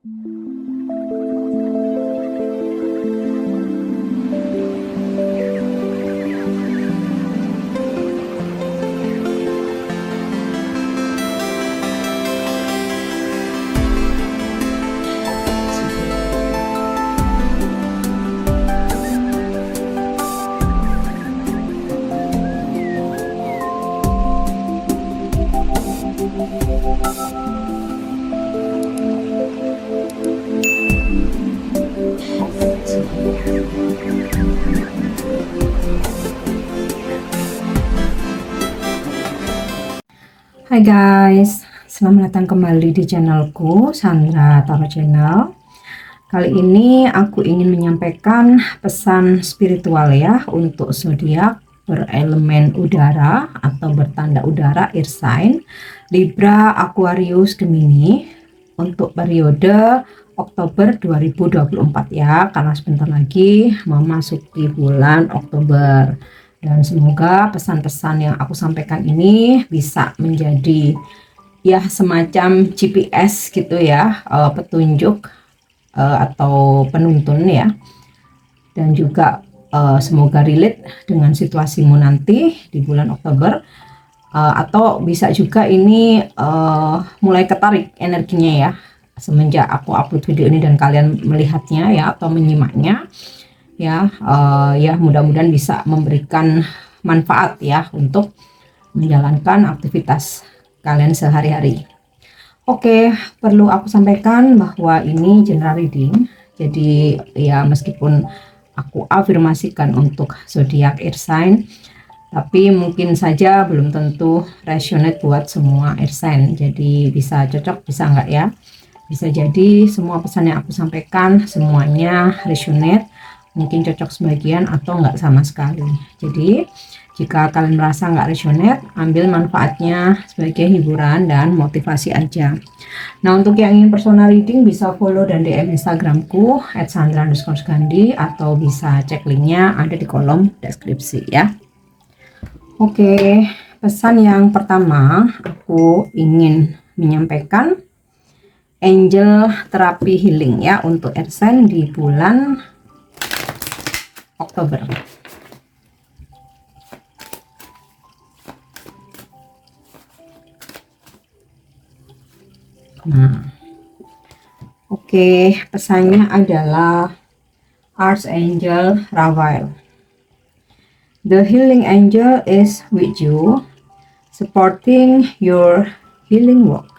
Hai guys, selamat datang kembali di channelku Sandra Tarot Channel. Kali ini aku ingin menyampaikan pesan spiritual ya untuk zodiak berelemen udara atau bertanda udara, air sign, Libra, Aquarius, Gemini untuk periode Oktober 2024 ya, karena sebentar lagi memasuki bulan Oktober. Dan semoga pesan-pesan yang aku sampaikan ini bisa menjadi ya semacam GPS gitu ya, petunjuk atau penuntun ya. Dan juga semoga relate dengan situasimu nanti di bulan Oktober. Atau bisa juga ini mulai ketarik energinya ya semenjak aku upload video ini dan kalian melihatnya ya atau menyimaknya. Ya, mudah-mudahan bisa memberikan manfaat ya untuk menjalankan aktivitas kalian sehari-hari. Oke, perlu aku sampaikan bahwa ini general reading. Jadi ya meskipun aku afirmasikan untuk zodiak air sign, tapi mungkin saja belum tentu resonate buat semua air sign. Jadi bisa cocok, bisa enggak ya. Bisa jadi semua pesan yang aku sampaikan semuanya resonate, mungkin cocok sebagian atau enggak sama sekali. Jadi jika kalian merasa enggak resonate, ambil manfaatnya sebagai hiburan dan motivasi aja. Nah, untuk yang ingin personal reading bisa follow dan DM Instagramku @sandra_gandhi atau bisa cek linknya ada di kolom deskripsi ya. Oke, pesan yang pertama aku ingin menyampaikan angel terapi healing ya untuk air sign di bulan Oktober. Nah, oke, pesannya adalah Archangel Raphael. The healing angel is with you, supporting your healing work.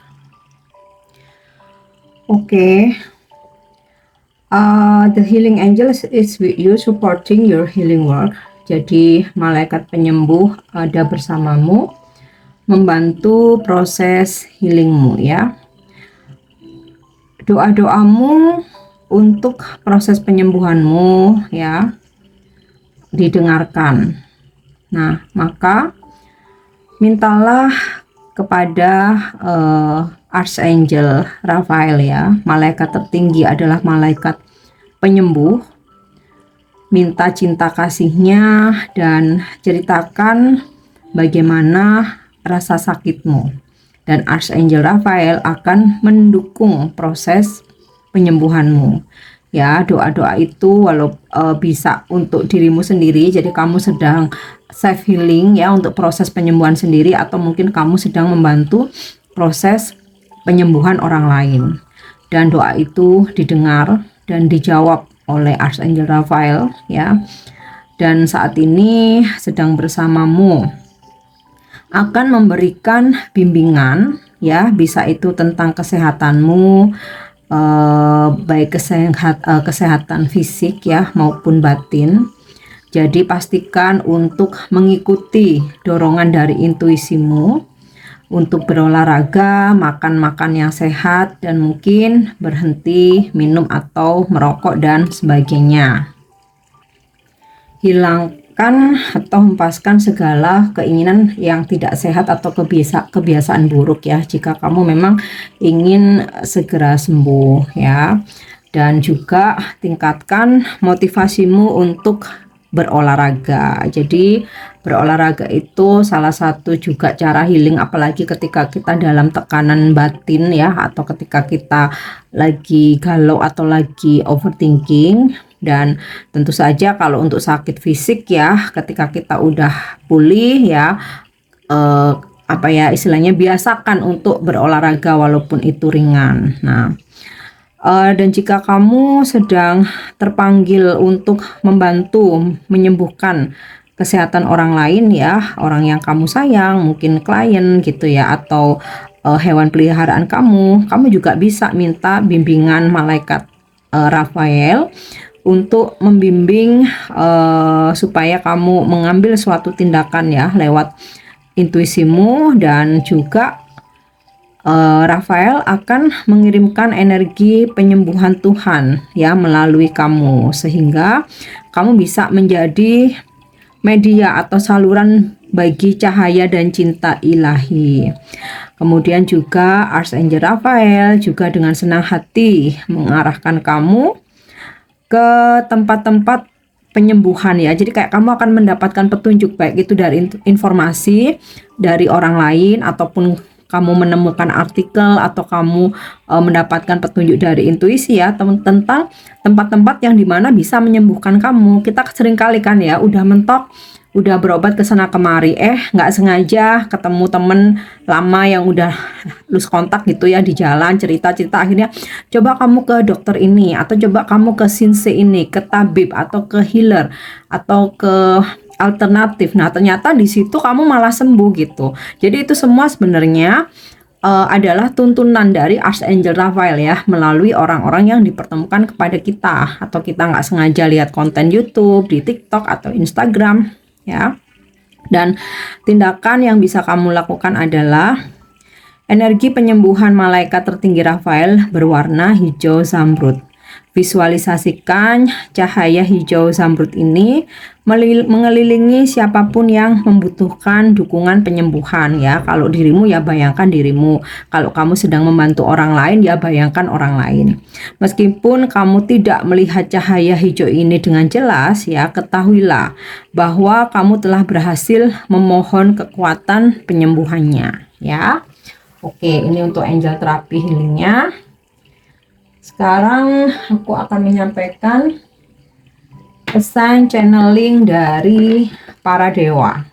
Oke. The healing angel is with you, supporting your healing work. Jadi malaikat penyembuh ada bersamamu, membantu proses healingmu ya. Doa-doamu untuk proses penyembuhanmu ya didengarkan. Nah, maka mintalah kepada Archangel Raphael ya, malaikat tertinggi adalah malaikat penyembuh. Minta cinta kasihnya dan ceritakan bagaimana rasa sakitmu, dan Archangel Raphael akan mendukung proses penyembuhanmu ya. Doa-doa itu walau bisa untuk dirimu sendiri, jadi kamu sedang self healing ya untuk proses penyembuhan sendiri, atau mungkin kamu sedang membantu proses penyembuhan orang lain, dan doa itu didengar dan dijawab oleh Archangel Raphael ya. Dan saat ini sedang bersamamu, akan memberikan bimbingan ya, bisa itu tentang kesehatanmu, baik kesehatan fisik ya maupun batin. Jadi pastikan untuk mengikuti dorongan dari intuisimu untuk berolahraga, makan yang sehat, dan mungkin berhenti minum atau merokok dan sebagainya. Hilangkan atau hempaskan segala keinginan yang tidak sehat atau kebiasaan buruk ya, jika kamu memang ingin segera sembuh ya. Dan juga tingkatkan motivasimu untuk berolahraga. Jadi berolahraga itu salah satu juga cara healing, apalagi ketika kita dalam tekanan batin ya, atau ketika kita lagi galau atau lagi overthinking. Dan tentu saja kalau untuk sakit fisik ya, ketika kita udah pulih ya, apa ya istilahnya, biasakan untuk berolahraga walaupun itu ringan. Nah, dan jika kamu sedang terpanggil untuk membantu menyembuhkan kesehatan orang lain ya, orang yang kamu sayang, mungkin klien gitu ya, atau hewan peliharaan kamu juga bisa minta bimbingan malaikat Rafael untuk membimbing supaya kamu mengambil suatu tindakan ya lewat intuisimu. Dan juga Rafael akan mengirimkan energi penyembuhan Tuhan ya melalui kamu, sehingga kamu bisa menjadi media atau saluran bagi cahaya dan cinta ilahi. Kemudian juga Archangel Rafael juga dengan senang hati mengarahkan kamu ke tempat-tempat penyembuhan ya. Jadi kayak kamu akan mendapatkan petunjuk, baik itu dari informasi dari orang lain, ataupun kamu menemukan artikel, atau kamu mendapatkan petunjuk dari intuisi ya, tentang tempat-tempat yang dimana bisa menyembuhkan kamu. Kita seringkali kan ya udah mentok, udah berobat ke sana kemari, nggak sengaja ketemu temen lama yang udah lose kontak gitu ya di jalan, cerita-cerita, akhirnya coba kamu ke dokter ini, atau coba kamu ke sensei ini, ke tabib, atau ke healer, atau ke alternatif. Nah ternyata di situ kamu malah sembuh gitu. Jadi itu semua sebenarnya adalah tuntunan dari Archangel Raphael ya, melalui orang-orang yang dipertemukan kepada kita, atau kita nggak sengaja lihat konten YouTube, di TikTok atau Instagram ya. Dan tindakan yang bisa kamu lakukan adalah energi penyembuhan malaikat tertinggi Raphael berwarna hijau zamrud. Visualisasikan cahaya hijau zamrud ini mengelilingi siapapun yang membutuhkan dukungan penyembuhan ya. Kalau dirimu ya bayangkan dirimu, kalau kamu sedang membantu orang lain ya bayangkan orang lain. Meskipun kamu tidak melihat cahaya hijau ini dengan jelas ya, ketahuilah bahwa kamu telah berhasil memohon kekuatan penyembuhannya ya. Oke, ini untuk angel terapi healingnya. Sekarang aku akan menyampaikan pesan channeling dari para dewa.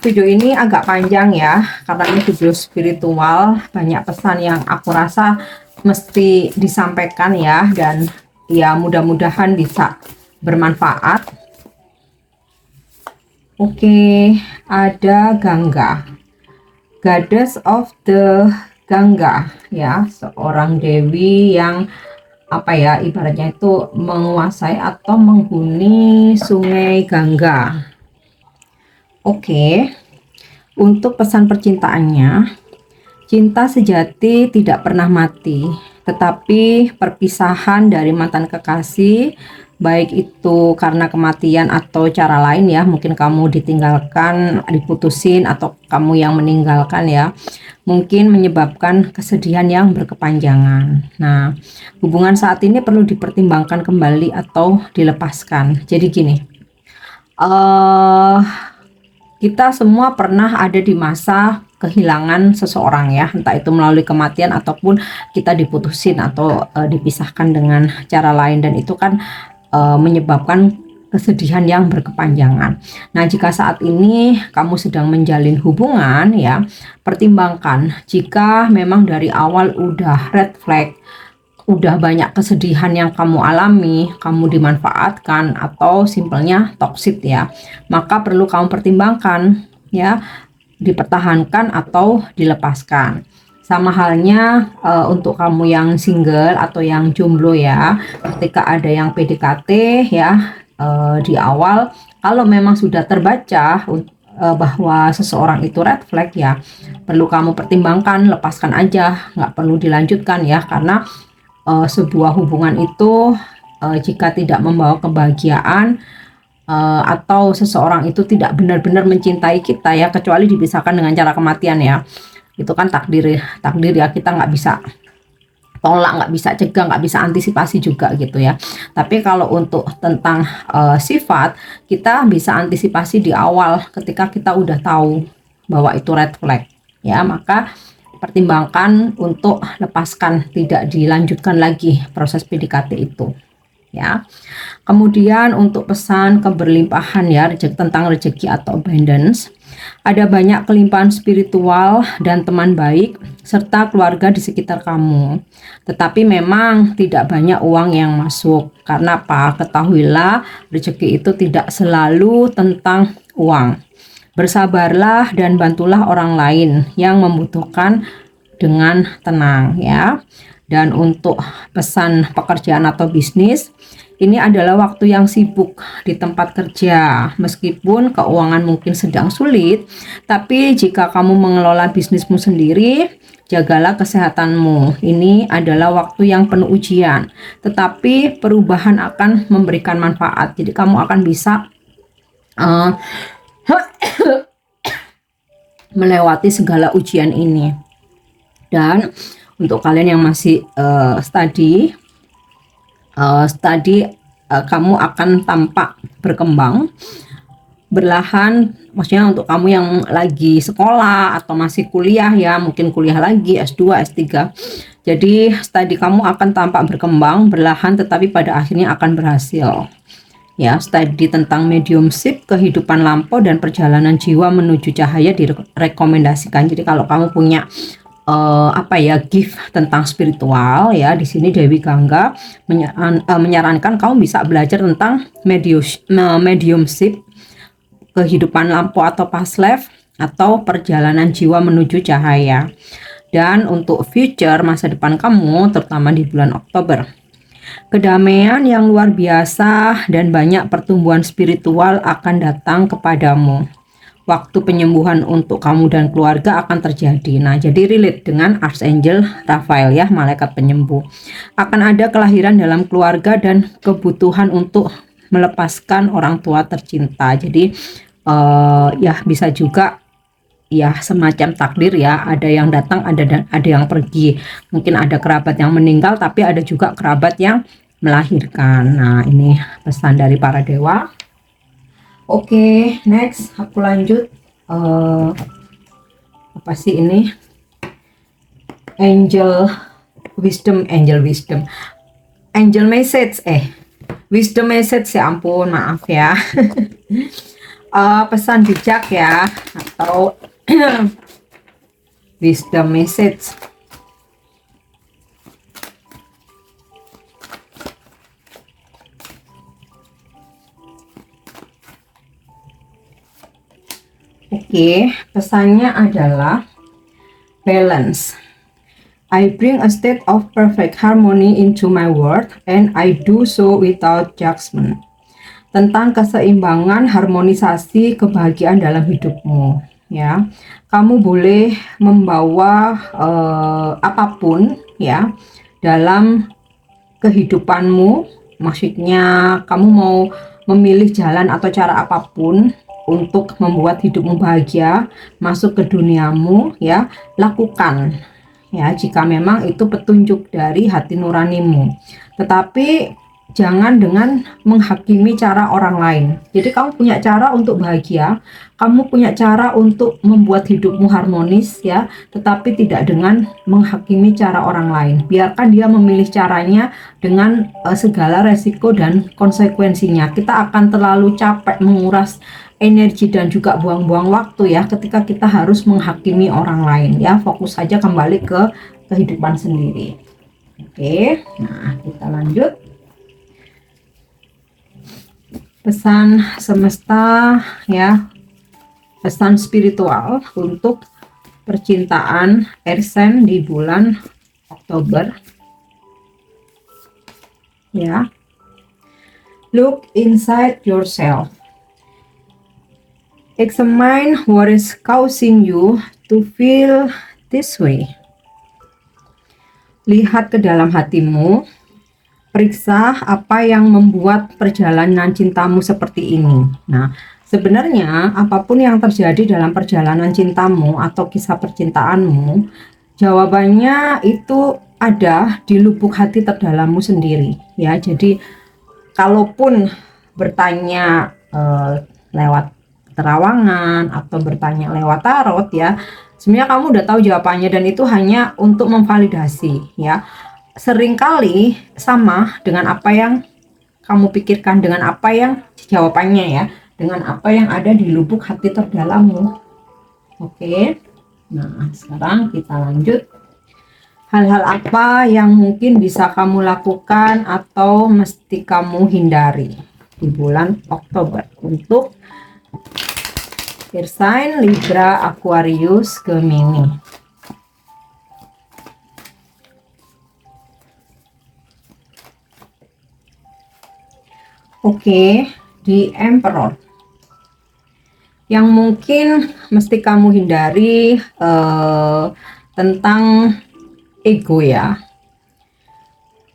Video ini agak panjang ya, karena ini video spiritual, banyak pesan yang aku rasa mesti disampaikan ya, dan ya mudah-mudahan bisa bermanfaat. Oke, ada Gangga, Goddess of the Gangga ya, seorang dewi yang apa ya, ibaratnya itu menguasai atau menghuni sungai Gangga. Oke, untuk pesan percintaannya, cinta sejati tidak pernah mati, tetapi perpisahan dari mantan kekasih, baik itu karena kematian atau cara lain ya, mungkin kamu ditinggalkan, diputusin, atau kamu yang meninggalkan ya, mungkin menyebabkan kesedihan yang berkepanjangan. Nah, hubungan saat ini perlu dipertimbangkan kembali atau dilepaskan. Jadi gini, kita semua pernah ada di masa kehilangan seseorang ya, entah itu melalui kematian ataupun kita diputusin atau dipisahkan dengan cara lain, dan itu kan menyebabkan kesedihan yang berkepanjangan. Nah, jika saat ini kamu sedang menjalin hubungan ya, pertimbangkan jika memang dari awal udah red flag, udah banyak kesedihan yang kamu alami, kamu dimanfaatkan atau simpelnya toksik ya, maka perlu kamu pertimbangkan ya, dipertahankan atau dilepaskan. Sama halnya untuk kamu yang single atau yang jomblo ya, ketika ada yang PDKT ya, di awal kalau memang sudah terbaca bahwa seseorang itu red flag ya, perlu kamu pertimbangkan, lepaskan aja, nggak perlu dilanjutkan ya, karena sebuah hubungan itu jika tidak membawa kebahagiaan, atau seseorang itu tidak benar-benar mencintai kita ya, kecuali dipisahkan dengan cara kematian ya, itu kan takdir ya, kita nggak bisa tolak, nggak bisa cegah, nggak bisa antisipasi juga gitu ya. Tapi kalau untuk tentang sifat, kita bisa antisipasi di awal ketika kita udah tahu bahwa itu red flag ya, maka pertimbangkan untuk lepaskan, tidak dilanjutkan lagi proses PDKT itu ya. Kemudian untuk pesan keberlimpahan ya, tentang rezeki atau abundance. Ada banyak kelimpahan spiritual dan teman baik serta keluarga di sekitar kamu. Tetapi memang tidak banyak uang yang masuk. Karena apa? Ketahuilah, rezeki itu tidak selalu tentang uang. Bersabarlah dan bantulah orang lain yang membutuhkan dengan tenang ya. Dan untuk pesan pekerjaan atau bisnis, ini adalah waktu yang sibuk di tempat kerja. Meskipun keuangan mungkin sedang sulit, tapi jika kamu mengelola bisnismu sendiri, jagalah kesehatanmu. Ini adalah waktu yang penuh ujian, tetapi perubahan akan memberikan manfaat. Jadi kamu akan bisa melewati segala ujian ini. Dan untuk kalian yang masih study, kamu akan tampak berkembang berlahan. Maksudnya untuk kamu yang lagi sekolah atau masih kuliah ya, mungkin kuliah lagi S2, S3. Jadi studi kamu akan tampak berkembang berlahan, tetapi pada akhirnya akan berhasil. Ya, studi tentang mediumship, kehidupan lampau dan perjalanan jiwa menuju cahaya direkomendasikan. Jadi kalau kamu punya gift tentang spiritual ya, di sini Dewi Gangga menyarankan kamu bisa belajar tentang mediumship, kehidupan lampau atau past life, atau perjalanan jiwa menuju cahaya. Dan untuk future, masa depan kamu terutama di bulan Oktober, kedamaian yang luar biasa dan banyak pertumbuhan spiritual akan datang kepadamu. Waktu penyembuhan untuk kamu dan keluarga akan terjadi. Nah, jadi relate dengan Archangel Raphael ya, malaikat penyembuh. Akan ada kelahiran dalam keluarga dan kebutuhan untuk melepaskan orang tua tercinta. Jadi ya bisa juga ya semacam takdir ya, ada yang datang, ada yang pergi. Mungkin ada kerabat yang meninggal, tapi ada juga kerabat yang melahirkan. Nah, ini pesan dari para dewa. Oke, next aku lanjut. Apa sih ini? Angel message, wisdom message, ya ampun, maaf ya. Pesan bijak ya, atau wisdom message. Oke, pesannya adalah balance. I bring a state of perfect harmony into my world and I do so without judgment. Tentang keseimbangan, harmonisasi, kebahagiaan dalam hidupmu ya. Kamu boleh membawa apapun ya dalam kehidupanmu. Maksudnya kamu mau memilih jalan atau cara apapun untuk membuat hidupmu bahagia, masuk ke duniamu ya, lakukan ya, jika memang itu petunjuk dari hati nuranimu. Tetapi jangan dengan menghakimi cara orang lain. Jadi kamu punya cara untuk bahagia, kamu punya cara untuk membuat hidupmu harmonis ya, tetapi tidak dengan menghakimi cara orang lain. Biarkan dia memilih caranya dengan segala resiko dan konsekuensinya. Kita akan terlalu capek, menguras energi dan juga buang-buang waktu ya ketika kita harus menghakimi orang lain ya. Fokus saja kembali ke kehidupan sendiri. Oke, nah kita lanjut. Pesan semesta ya, pesan spiritual untuk percintaan Ersen di bulan Oktober ya. Look inside yourself. Examine what is causing you to feel this way. Lihat ke dalam hatimu, periksa apa yang membuat perjalanan cintamu seperti ini. Nah, sebenarnya apapun yang terjadi dalam perjalanan cintamu atau kisah percintaanmu, jawabannya itu ada di lubuk hati terdalammu sendiri ya. Jadi kalaupun bertanya lewat terawangan atau bertanya lewat tarot ya, sebenarnya kamu udah tahu jawabannya dan itu hanya untuk memvalidasi ya. Seringkali sama dengan apa yang kamu pikirkan, dengan apa yang jawabannya ya, dengan apa yang ada di lubuk hati terdalammu. Oke. Nah, sekarang kita lanjut. Hal-hal apa yang mungkin bisa kamu lakukan atau mesti kamu hindari di bulan Oktober untuk sign Libra, Aquarius, Gemini. Oke, di Emperor. Yang mungkin mesti kamu hindari tentang ego ya.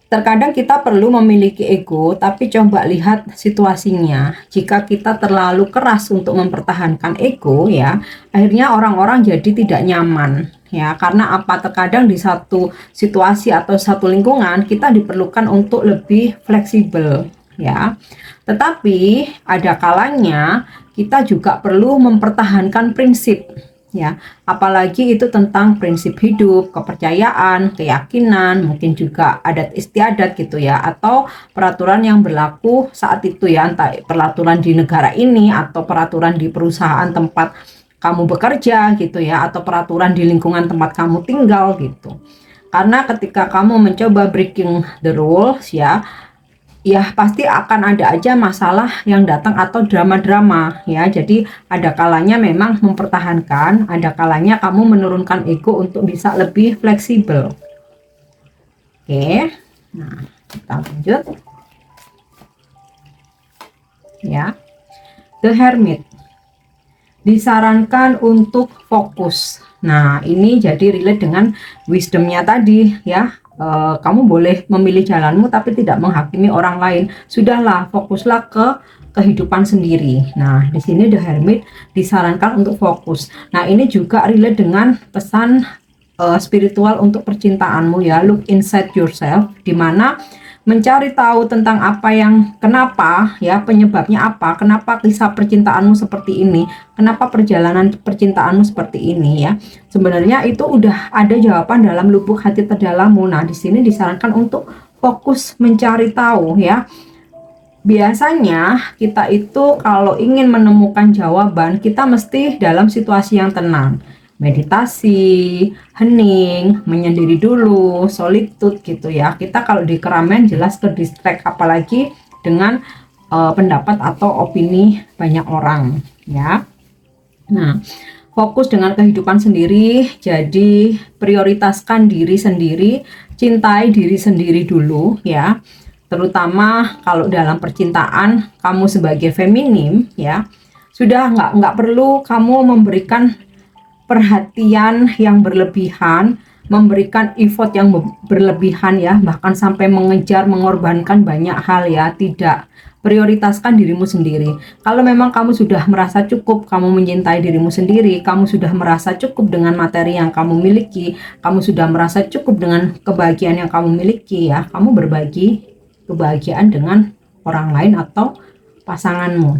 Terkadang kita perlu memiliki ego, tapi coba lihat situasinya. Jika kita terlalu keras untuk mempertahankan ego ya, akhirnya orang-orang jadi tidak nyaman ya. Karena apa? Terkadang di satu situasi atau satu lingkungan kita diperlukan untuk lebih fleksibel ya. Tetapi ada kalanya kita juga perlu mempertahankan prinsip ya, apalagi itu tentang prinsip hidup, kepercayaan, keyakinan, mungkin juga adat istiadat gitu ya, atau peraturan yang berlaku saat itu ya, entah peraturan di negara ini atau peraturan di perusahaan tempat kamu bekerja gitu ya, atau peraturan di lingkungan tempat kamu tinggal gitu. Karena ketika kamu mencoba breaking the rules ya, ya pasti akan ada aja masalah yang datang atau drama-drama ya. Jadi ada kalanya memang mempertahankan, ada kalanya kamu menurunkan ego untuk bisa lebih fleksibel. Oke, nah kita lanjut ya. The Hermit disarankan untuk fokus. Nah ini jadi relate dengan wisdomnya tadi ya. Kamu boleh memilih jalanmu tapi tidak menghakimi orang lain. Sudahlah, fokuslah ke kehidupan sendiri. Nah, di sini The Hermit disarankan untuk fokus. Nah, ini juga relate dengan pesan spiritual untuk percintaanmu ya. Look inside yourself, dimana mencari tahu tentang apa yang kenapa ya, penyebabnya apa, kenapa kisah percintaanmu seperti ini, kenapa perjalanan percintaanmu seperti ini ya. Sebenarnya itu udah ada jawaban dalam lubuk hati terdalammu. Nah, di sini disarankan untuk fokus mencari tahu ya. Biasanya kita itu kalau ingin menemukan jawaban, kita mesti dalam situasi yang tenang. Meditasi, hening, menyendiri dulu, solitude gitu ya. Kita kalau di keramaian jelas ke distract, apalagi dengan pendapat atau opini banyak orang ya. Nah, fokus dengan kehidupan sendiri, jadi prioritaskan diri sendiri, cintai diri sendiri dulu ya. Terutama kalau dalam percintaan kamu sebagai feminim ya, sudah nggak perlu kamu memberikan perhatian yang berlebihan, memberikan effort yang berlebihan ya, bahkan sampai mengejar, mengorbankan banyak hal ya. Tidak, prioritaskan dirimu sendiri. Kalau memang kamu sudah merasa cukup, kamu mencintai dirimu sendiri, kamu sudah merasa cukup dengan materi yang kamu miliki, kamu sudah merasa cukup dengan kebahagiaan yang kamu miliki ya, kamu berbagi kebahagiaan dengan orang lain atau pasanganmu.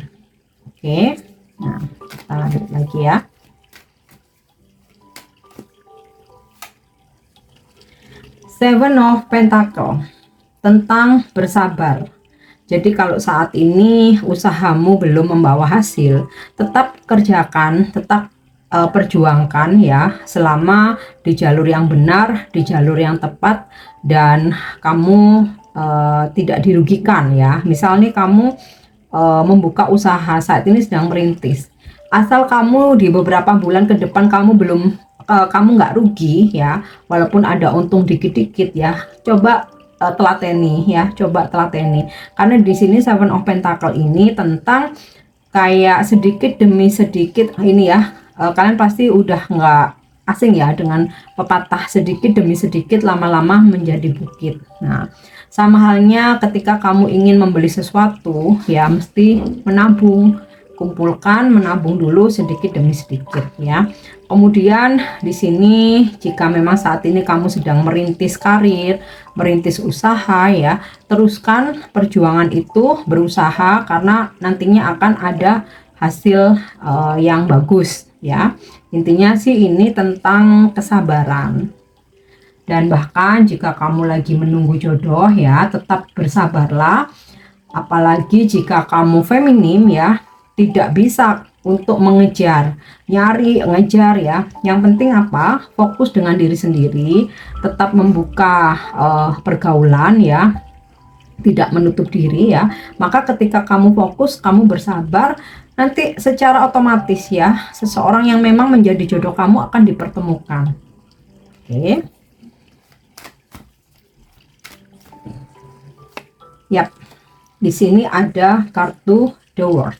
Oke, nah kita lanjut lagi ya. Seven of Pentacle tentang bersabar. Jadi kalau saat ini usahamu belum membawa hasil, tetap kerjakan, tetap perjuangkan ya, selama di jalur yang benar, di jalur yang tepat, dan kamu tidak dirugikan ya. Misalnya kamu membuka usaha saat ini sedang merintis, asal kamu di beberapa bulan ke depan kamu belum kamu nggak rugi ya, walaupun ada untung dikit-dikit ya, coba telateni ya, coba telateni. Karena di sini Seven of Pentacle ini tentang kayak sedikit demi sedikit ini ya, kalian pasti udah nggak asing ya dengan pepatah sedikit demi sedikit lama-lama menjadi bukit. Nah, sama halnya ketika kamu ingin membeli sesuatu ya, mesti menabung, kumpulkan, menabung dulu sedikit demi sedikit ya. Kemudian di sini jika memang saat ini kamu sedang merintis karir, merintis usaha ya, teruskan perjuangan itu, berusaha, karena nantinya akan ada hasil yang bagus ya. Intinya sih ini tentang kesabaran. Dan bahkan jika kamu lagi menunggu jodoh ya, tetap bersabarlah. Apalagi jika kamu feminim ya, tidak bisa untuk mengejar, nyari, ngejar ya. Yang penting apa? Fokus dengan diri sendiri, tetap membuka pergaulan ya, tidak menutup diri ya. Maka ketika kamu fokus, kamu bersabar, nanti secara otomatis ya, seseorang yang memang menjadi jodoh kamu akan dipertemukan. Oke. Yap. Di sini ada kartu The World.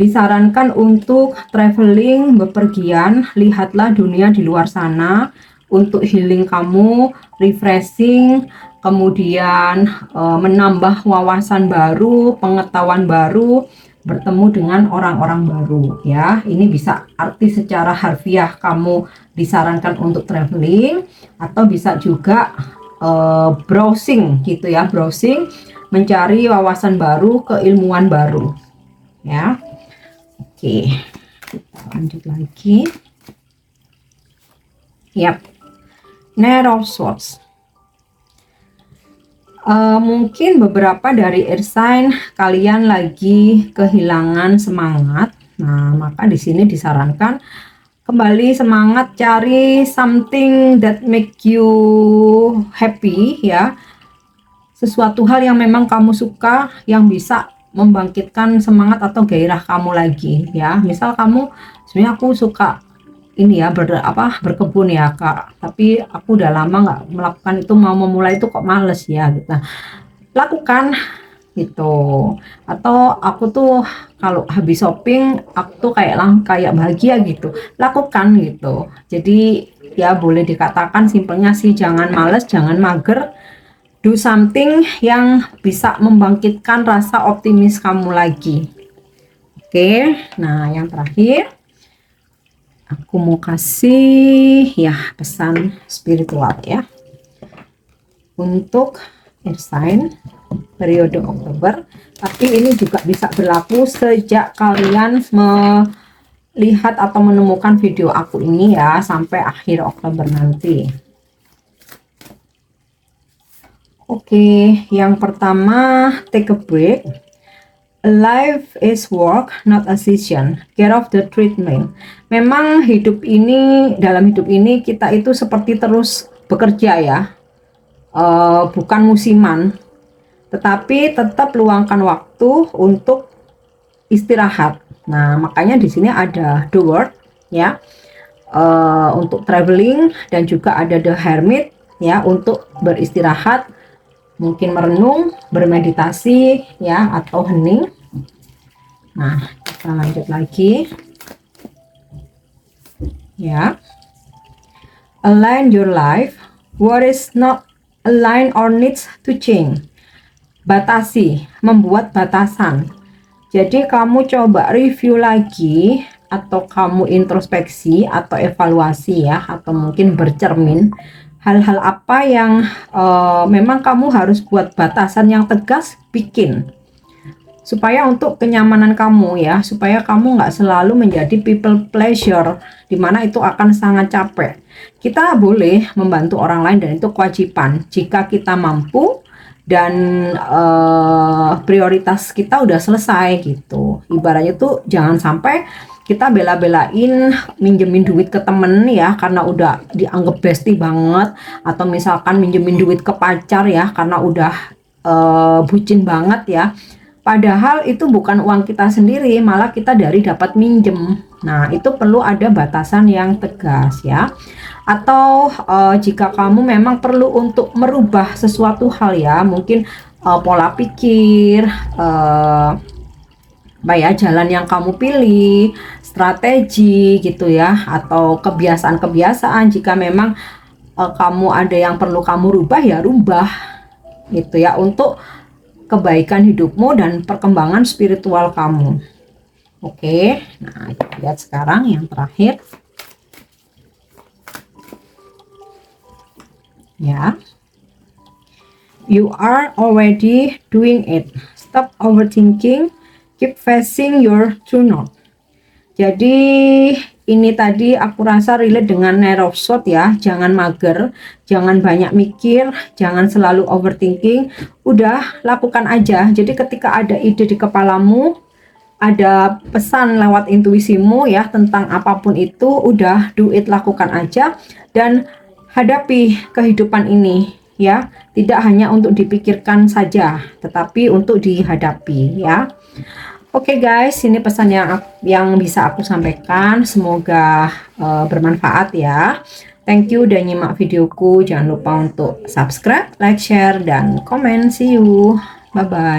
Disarankan untuk traveling, bepergian, lihatlah dunia di luar sana untuk healing kamu, refreshing, kemudian menambah wawasan baru, pengetahuan baru, bertemu dengan orang-orang baru ya. Ini bisa arti secara harfiah kamu disarankan untuk traveling, atau bisa juga browsing gitu ya, browsing, mencari wawasan baru, keilmuan baru ya. Oke, lanjut lagi. Yap, Knight of Swords. Mungkin beberapa dari air sign kalian lagi kehilangan semangat. Nah, maka di sini disarankan kembali semangat, cari something that make you happy ya. Sesuatu hal yang memang kamu suka, yang bisa membangkitkan semangat atau gairah kamu lagi ya. Misal kamu, sebenarnya aku suka ini ya, berkebun ya Kak, tapi aku udah lama nggak melakukan itu, mau memulai itu kok males ya gitu. Lakukan gitu. Atau aku tuh kalau habis shopping aku tuh kayak bahagia gitu, lakukan gitu. Jadi ya boleh dikatakan simpelnya sih, jangan males, jangan mager, do something yang bisa membangkitkan rasa optimis kamu lagi. Oke, nah yang terakhir aku mau kasih ya pesan spiritual ya untuk air sign periode Oktober, tapi ini juga bisa berlaku sejak kalian melihat atau menemukan video aku ini ya, sampai akhir Oktober nanti. Oke, yang pertama, take a break. Life is work, not a season. Get off the treadmill. Memang dalam hidup ini kita itu seperti terus bekerja ya, bukan musiman. Tetapi tetap luangkan waktu untuk istirahat. Nah, makanya di sini ada The World ya, untuk traveling, dan juga ada The Hermit ya, untuk beristirahat, mungkin merenung, bermeditasi ya, atau hening. Nah, kita lanjut lagi ya. Align your life, what is not align or needs to change. Batasi, membuat batasan. Jadi kamu coba review lagi, atau kamu introspeksi atau evaluasi ya, atau mungkin bercermin hal-hal apa yang memang kamu harus buat batasan yang tegas, bikin supaya untuk kenyamanan kamu ya, supaya kamu nggak selalu menjadi people pleasure, dimana itu akan sangat capek. Kita boleh membantu orang lain dan itu kewajiban jika kita mampu dan prioritas kita udah selesai gitu. Ibaratnya tuh jangan sampai kita bela-belain minjemin duit ke temen ya karena udah dianggap bestie banget, atau misalkan minjemin duit ke pacar ya karena udah bucin banget ya, padahal itu bukan uang kita sendiri, malah kita dari dapat minjem. Nah, itu perlu ada batasan yang tegas ya. Atau jika kamu memang perlu untuk merubah sesuatu hal ya, mungkin pola pikir, jalan yang kamu pilih, strategi gitu ya, atau kebiasaan-kebiasaan, jika memang kamu ada yang perlu kamu rubah ya rubah gitu ya, untuk kebaikan hidupmu dan perkembangan spiritual kamu. Oke, nah kita lihat sekarang yang terakhir. Ya. You are already doing it. Stop overthinking. Keep facing your true north. Jadi ini tadi aku rasa relate dengan narrow shot ya. Jangan mager, jangan banyak mikir, jangan selalu overthinking. Udah lakukan aja. Jadi ketika ada ide di kepalamu, ada pesan lewat intuisimu ya tentang apapun itu, udah do it, lakukan aja dan hadapi kehidupan ini ya. Tidak hanya untuk dipikirkan saja, tetapi untuk dihadapi ya. Oke guys, ini pesan yang bisa aku sampaikan. Semoga bermanfaat ya. Thank you udah nyimak videoku. Jangan lupa untuk subscribe, like, share, dan komen. See you. Bye-bye.